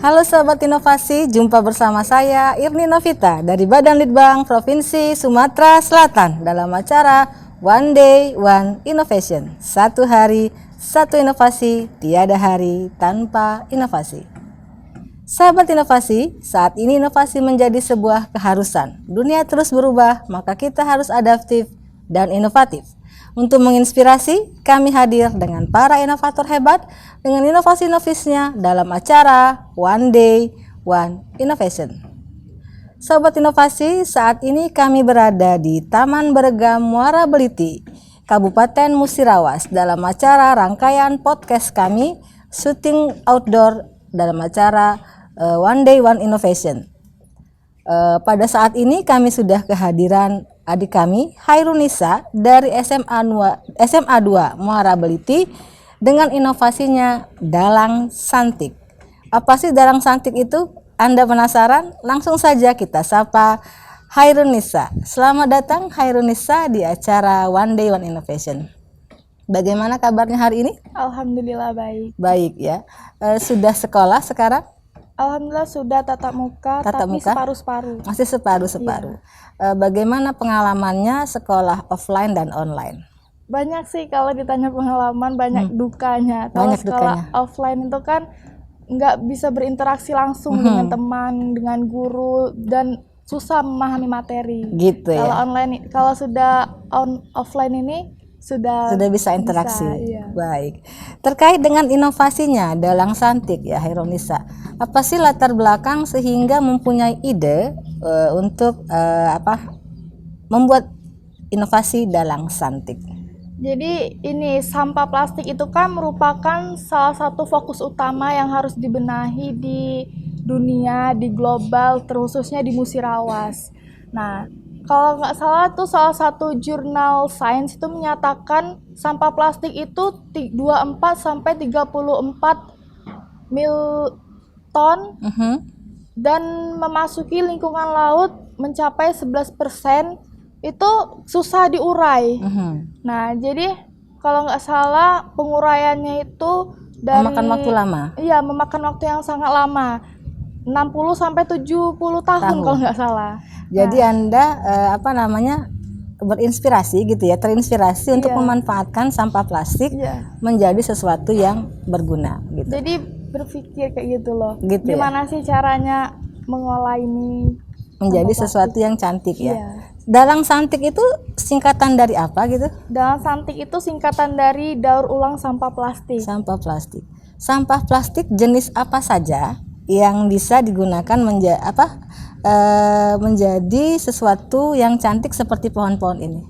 Halo sahabat inovasi, jumpa bersama saya Irni Novita dari Badan Litbang Provinsi Sumatera Selatan dalam acara One Day One Innovation. Satu hari, satu inovasi, tiada hari tanpa inovasi. Sahabat inovasi, saat ini inovasi menjadi sebuah keharusan. Dunia terus berubah, maka kita harus adaptif dan inovatif. Untuk menginspirasi, kami hadir dengan para inovator hebat dengan inovasi-inovasinya dalam acara One Day, One Innovation. Sobat inovasi, saat ini kami berada di Taman Beregam Muara Beliti, Kabupaten Musirawas dalam acara rangkaian podcast kami, syuting outdoor dalam acara One Day, One Innovation. Pada saat ini kami sudah kehadiran adik kami Hairunisa dari SMA 2 Muara Beliti dengan inovasinya dalang santik. Apa sih dalang santik itu? Anda penasaran? Langsung saja kita sapa Hairunisa. Selamat datang Hairunisa di acara One Day One Innovation. Bagaimana kabarnya hari ini? Alhamdulillah baik. Baik ya. Sudah sekolah sekarang? Alhamdulillah sudah tatap muka, tapi separuh-separuh. Masih separuh-separuh. Bagaimana pengalamannya sekolah offline dan online? Banyak sih kalau ditanya pengalaman, banyak dukanya. Kalau sekolah offline itu kan nggak bisa berinteraksi langsung dengan teman, dengan guru, dan susah memahami materi. Gitu ya. Kalau online, kalau sudah offline ini sudah bisa interaksi. Iya. Baik. Terkait dengan inovasinya dalang santik ya Hairunisa, apa sih latar belakang sehingga mempunyai ide untuk membuat inovasi dalang santik? Jadi ini sampah plastik itu kan merupakan salah satu fokus utama yang harus dibenahi di dunia, di global, terkhususnya di Musirawas. Nah, kalau nggak salah tuh salah satu jurnal sains itu menyatakan sampah plastik itu 24 sampai 34 mil ton dan memasuki lingkungan laut mencapai 11%, itu susah diurai. Nah, jadi kalau nggak salah penguraiannya itu dari memakan waktu lama. Iya, memakan waktu yang sangat lama. 60 sampai 70 tahun kalau nggak salah. Jadi Anda berinspirasi gitu ya, terinspirasi untuk memanfaatkan sampah plastik menjadi sesuatu yang berguna gitu. Jadi berpikir kayak gitu loh. Gitu gimana sih caranya mengolah ini menjadi sesuatu yang cantik ya. Dalang santik itu singkatan dari apa gitu? Dalang santik itu singkatan dari daur ulang sampah plastik. Sampah plastik. Sampah plastik jenis apa saja yang bisa digunakan menjadi sesuatu yang cantik seperti pohon-pohon ini?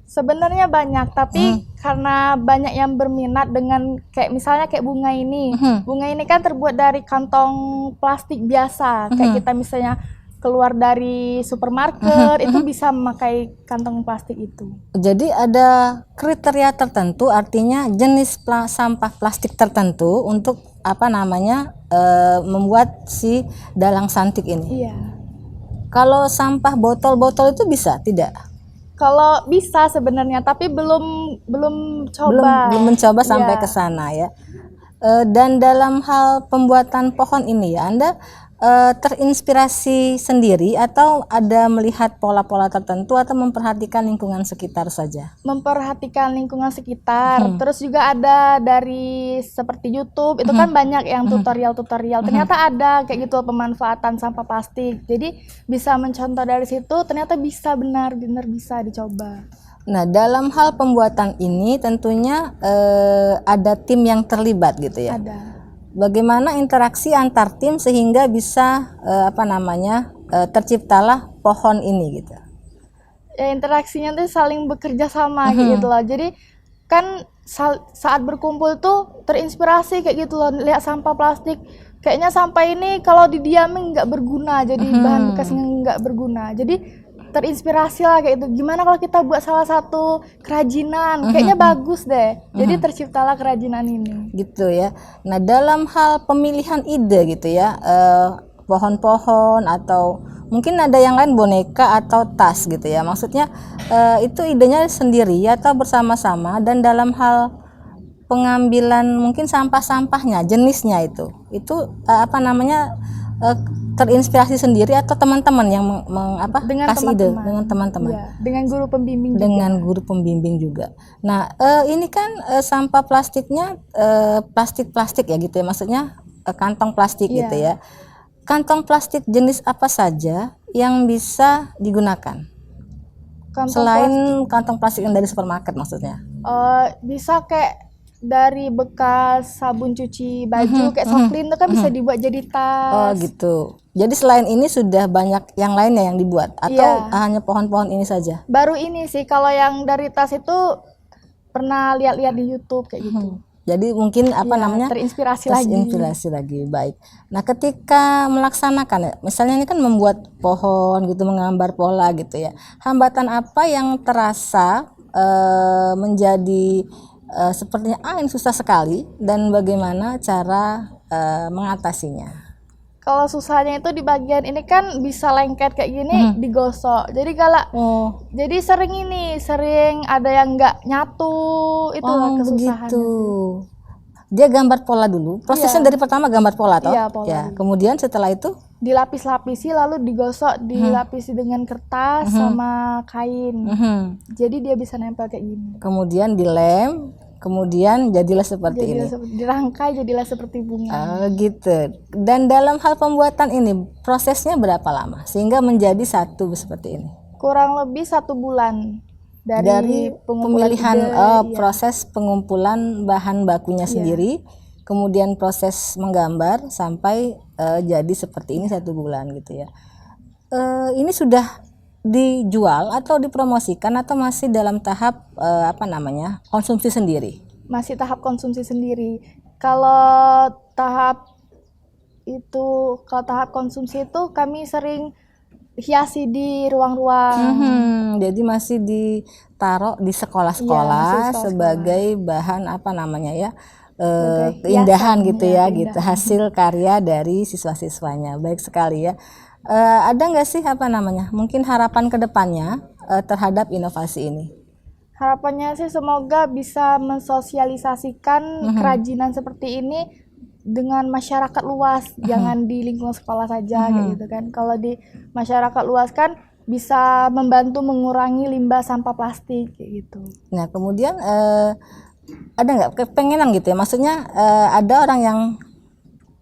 Sebenarnya banyak, tapi karena banyak yang berminat dengan misalnya bunga ini. Bunga ini kan terbuat dari kantong plastik biasa, kayak kita misalnya keluar dari supermarket itu bisa memakai kantong plastik itu. Jadi ada kriteria tertentu, artinya jenis sampah plastik tertentu untuk membuat si dalang santik ini. Iya. Kalau sampah botol-botol itu bisa tidak? Kalau bisa sebenarnya, tapi belum coba. Belum mencoba sampai ke sana ya. Dan dalam hal pembuatan pohon ini ya, Anda terinspirasi sendiri atau ada melihat pola-pola tertentu atau memperhatikan lingkungan sekitar saja? Memperhatikan lingkungan sekitar, terus juga ada dari seperti YouTube, itu kan banyak yang tutorial-tutorial. Ternyata ada kayak gitu pemanfaatan sampah plastik. Jadi bisa mencontoh dari situ, ternyata bisa benar-benar bisa dicoba. Nah, dalam hal pembuatan ini tentunya ada tim yang terlibat gitu ya. Ada. Bagaimana interaksi antar tim sehingga bisa terciptalah pohon ini gitu? Ya, interaksinya tuh saling bekerja sama gitu loh. Jadi kan saat berkumpul tuh terinspirasi kayak gitu loh, lihat sampah plastik. Kayaknya sampah ini kalau didiamin nggak berguna, jadi bahan bekasnya nggak berguna. Jadi terinspirasi lah kayak itu. Gimana kalau kita buat salah satu kerajinan? Kayaknya bagus deh. Jadi terciptalah kerajinan ini. Gitu ya. Nah, dalam hal pemilihan ide gitu ya, pohon-pohon atau mungkin ada yang lain boneka atau tas gitu ya. Maksudnya itu idenya sendiri atau bersama-sama, dan dalam hal pengambilan mungkin sampah-sampahnya, jenisnya itu terinspirasi sendiri atau teman-teman yang Dengan kasih ide teman-teman. dengan teman-teman, Iya, dengan guru pembimbing juga. dengan guru pembimbing juga. Nah, ini kan sampah plastiknya plastik ya gitu ya, maksudnya kantong plastik Iya. gitu ya. Kantong plastik jenis apa saja yang bisa digunakan selain kantong plastik yang dari supermarket maksudnya? Bisa kayak dari bekas sabun cuci baju kayak Soklin itu kan bisa dibuat jadi tas. Oh gitu. Jadi selain ini sudah banyak yang lainnya yang dibuat atau Iya. hanya pohon-pohon ini saja? Baru ini sih, kalau yang dari tas itu pernah lihat-lihat di YouTube kayak gitu. Jadi mungkin terinspirasi lagi. Baik. Nah, ketika melaksanakan ya, misalnya ini kan membuat pohon gitu, menggambar pola gitu ya. Hambatan apa yang terasa menjadi sepertinya ini susah sekali, dan bagaimana cara mengatasinya? Kalau susahnya itu di bagian ini kan bisa lengket kayak gini digosok. Jadi jadi sering ada yang nggak nyatu, itu kesusahan. Begitu. Dia gambar pola dulu. Prosesnya dari pertama gambar pola toh? Iya, pola Ya. dulu. Kemudian setelah itu dilapis-lapisi lalu digosok, dilapisi dengan kertas sama kain. Jadi dia bisa nempel kayak gini. Kemudian dilem, kemudian jadilah seperti ini. Dirangkai jadilah seperti bunga. Gitu. Dan dalam hal pembuatan ini prosesnya berapa lama sehingga menjadi satu seperti ini? Kurang lebih 1 bulan dari pemilihan ide, proses pengumpulan bahan bakunya sendiri, kemudian proses menggambar sampai jadi seperti ini 1 bulan gitu ya. Ini sudah dijual atau dipromosikan atau masih dalam tahap konsumsi sendiri? Masih tahap konsumsi sendiri. Kalau tahap konsumsi itu kami sering hiasi di ruang-ruang. Jadi masih ditaruh di sekolah-sekolah sebagai bahan keindahan gitu ya, gitu, hasil karya dari siswa-siswanya. Baik sekali ya. Ada nggak sih mungkin harapan kedepannya terhadap inovasi ini? Harapannya sih semoga bisa mensosialisasikan kerajinan seperti ini dengan masyarakat luas, jangan di lingkungan sekolah saja kayak gitu kan. Kalau di masyarakat luas kan bisa membantu mengurangi limbah sampah plastik kayak gitu. Nah, kemudian ada nggak kepengenan gitu ya, maksudnya ada orang yang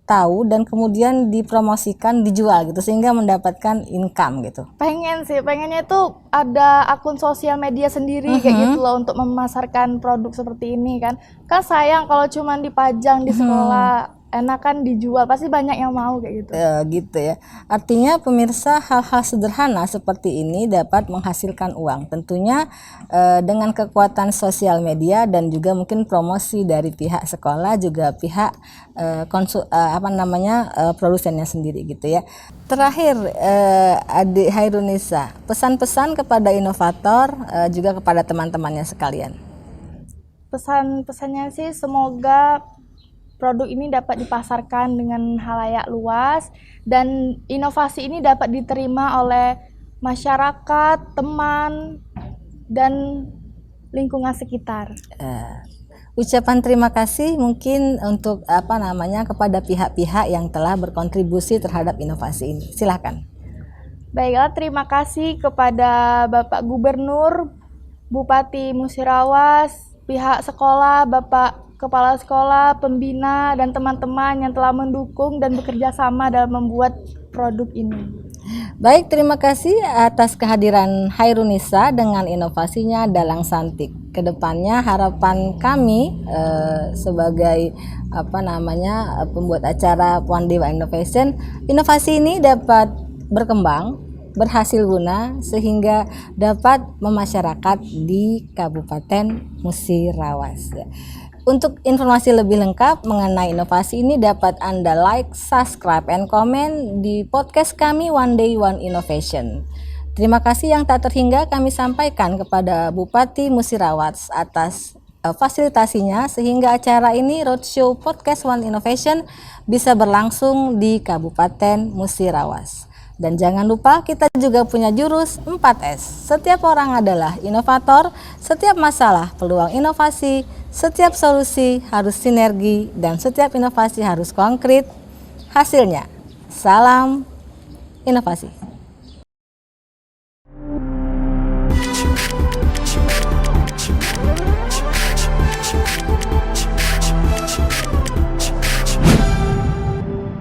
tahu dan kemudian dipromosikan, dijual gitu sehingga mendapatkan income gitu? Pengennya itu ada akun sosial media sendiri kayak gitu loh untuk memasarkan produk seperti ini kan sayang kalau cuma dipajang di sekolah, enakan dijual, pasti banyak yang mau kayak gitu. Gitu ya. Artinya pemirsa, hal-hal sederhana seperti ini dapat menghasilkan uang. Tentunya dengan kekuatan sosial media dan juga mungkin promosi dari pihak sekolah, juga pihak produsennya sendiri gitu ya. Terakhir, Adik Hairunisa, pesan-pesan kepada inovator juga kepada teman-temannya sekalian. Pesan-pesannya sih semoga produk ini dapat dipasarkan dengan halayak luas dan inovasi ini dapat diterima oleh masyarakat, teman, dan lingkungan sekitar. Ucapan terima kasih mungkin untuk kepada pihak-pihak yang telah berkontribusi terhadap inovasi ini. Silakan. Baiklah, terima kasih kepada Bapak Gubernur, Bupati Musirawas, pihak sekolah, Bapak Kepala Sekolah, pembina, dan teman-teman yang telah mendukung dan bekerja sama dalam membuat produk ini. Baik, terima kasih atas kehadiran Hairunisa dengan inovasinya Dalang Santik. Kedepannya harapan kami sebagai pembuat acara One Day One Innovation, inovasi ini dapat berkembang, berhasil guna sehingga dapat memasyarakat di Kabupaten Musirawas. Untuk informasi lebih lengkap mengenai inovasi ini dapat Anda like, subscribe, and comment di podcast kami One Day One Innovation. Terima kasih yang tak terhingga kami sampaikan kepada Bupati Musirawas atas fasilitasinya sehingga acara ini Roadshow Podcast One Innovation bisa berlangsung di Kabupaten Musirawas. Dan jangan lupa kita juga punya jurus 4S. Setiap orang adalah inovator, setiap masalah peluang inovasi, Setiap solusi harus sinergi dan setiap inovasi harus konkret. Hasilnya, salam inovasi.